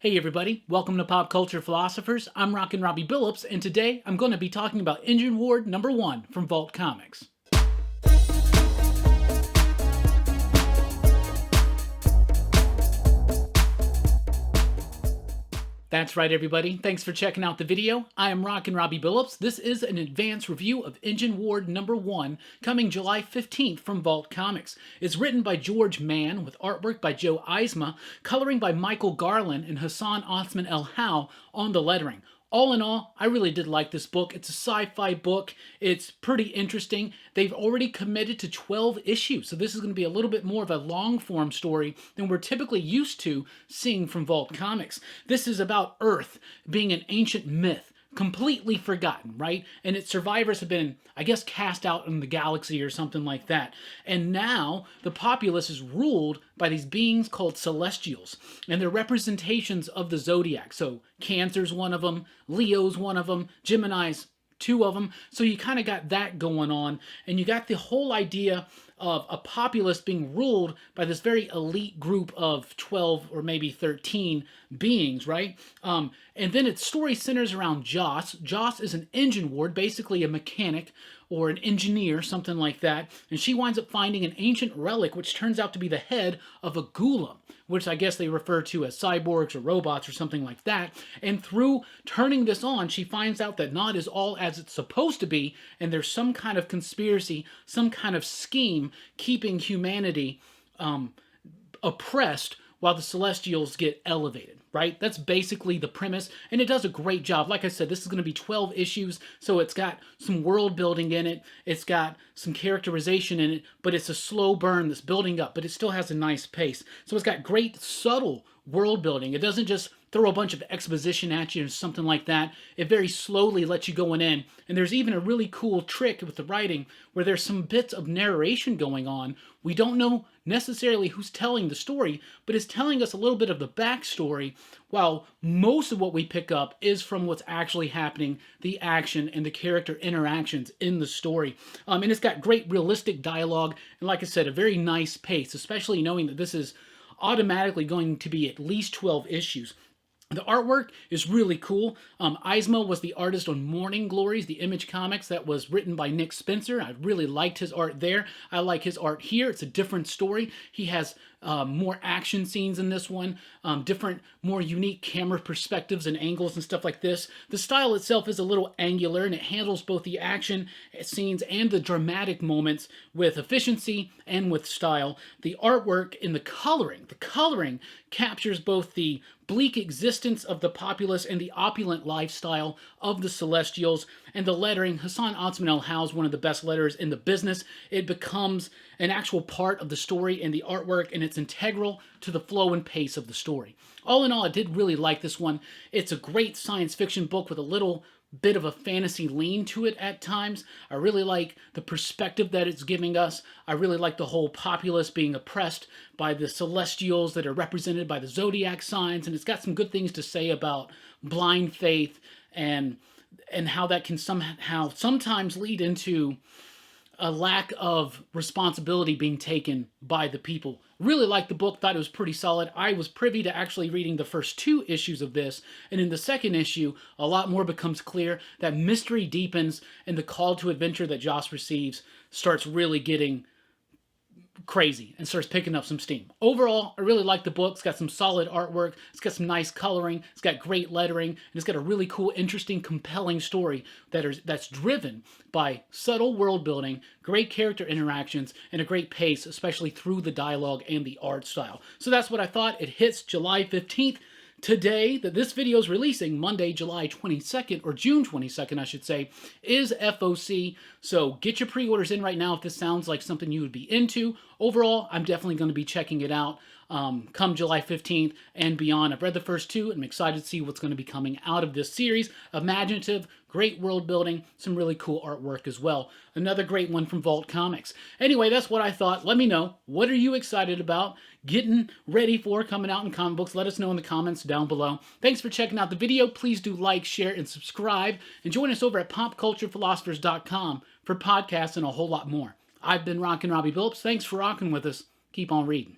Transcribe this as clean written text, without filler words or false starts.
Hey everybody, welcome to Pop Culture Philosophers. I'm Rockin Robbie Billups, and today I'm going to be talking about Engineward #1 from Vault Comics. That's right everybody, thanks for checking out the video. I am Rockin Robbie Billups. This is an advance review of Engineward #1 coming July 15th from Vault Comics. It's written by George Mann with artwork by Joe Eisma, coloring by Michael Garland and Hassan Otsmane-Elhou on the lettering. All in all, I really did like this book. It's a sci-fi book. It's pretty interesting. They've already committed to 12 issues, so this is going to be a little bit more of a long-form story than we're typically used to seeing from Vault Comics. This is about Earth being an ancient myth, completely forgotten, right? And its survivors have been, I guess, cast out in the galaxy or something like that. And now the populace is ruled by these beings called Celestials, and they're representations of the zodiac. So Cancer's one of them, Leo's one of them, Gemini's two of them. So you kind of got that going on, and you got the whole idea of a populace being ruled by this very elite group of 12 or maybe 13 beings, right? And then its story centers around Joss. Joss is an Engineward, basically a mechanic or an engineer, something like that, and she winds up finding an ancient relic which turns out to be the head of a golem, which I guess they refer to as cyborgs or robots or something like that. And through turning this on, she finds out that not is all as it's supposed to be, and there's some kind of conspiracy, some kind of scheme keeping humanity oppressed while the Celestials get elevated, right? That's basically the premise, and it does a great job. Like I said, this is going to be 12 issues, so it's got some world building in it, it's got some characterization in it, but it's a slow burn that's building up, but it still has a nice pace. So it's got great subtle world building. It doesn't just throw a bunch of exposition at you or something like that. It very slowly lets you go in, and there's even a really cool trick with the writing where there's some bits of narration going on. We don't know necessarily who's telling the story, but it's telling us a little bit of the backstory, while most of what we pick up is from what's actually happening, the action and the character interactions in the story. And it's got great realistic dialogue, and like I said, a very nice pace, especially knowing that this is automatically going to be at least 12 issues. The artwork is really cool. Eisma was the artist on Morning Glories, the Image Comics that was written by Nick Spencer. I really liked his art there. I like his art here. It's a different story. He has more action scenes in this one, different, more unique camera perspectives and angles and stuff like this. The style itself is a little angular, and it handles both the action scenes and the dramatic moments with efficiency and with style. The artwork and the coloring captures both the bleak existence of the populace and the opulent lifestyle of the Celestials. And the lettering, Hassan Otsmane-Elhou is one of the best letterers in the business. It becomes an actual part of the story and the artwork, and it's integral to the flow and pace of the story. All in all, I did really like this one. It's a great science fiction book with a little bit of a fantasy lean to it at times. I really like the perspective that it's giving us. I really like the whole populace being oppressed by the Celestials that are represented by the zodiac signs, and it's got some good things to say about blind faith and how that can somehow sometimes lead into a lack of responsibility being taken by the people. Really liked the book, thought it was pretty solid. I was privy to actually reading the first 2 issues of this, and in the second issue, a lot more becomes clear. That mystery deepens, and the call to adventure that Joss receives starts really getting crazy and starts picking up some steam. Overall, I really like the book. It's got some solid artwork, it's got some nice coloring, it's got great lettering, and it's got a really cool, interesting, compelling story that's driven by subtle world building, great character interactions, and a great pace, especially through the dialogue and the art style. So that's what I thought. It hits July 15th. Today, that this video is releasing, Monday, July 22nd, or June 22nd, I should say, is FOC. So get your pre-orders in right now if this sounds like something you would be into. Overall, I'm definitely going to be checking it out come July 15th and beyond. I've read the first 2, and I'm excited to see what's going to be coming out of this series. Imaginative, great world building, some really cool artwork as well. Another great one from Vault Comics. Anyway, that's what I thought. Let me know. What are you excited about, getting ready for, coming out in comic books? Let us know in the comments down below. Thanks for checking out the video. Please do like, share, and subscribe. And join us over at popculturephilosophers.com for podcasts and a whole lot more. I've been Rockin Robbie Billups. Thanks for rocking with us. Keep on reading.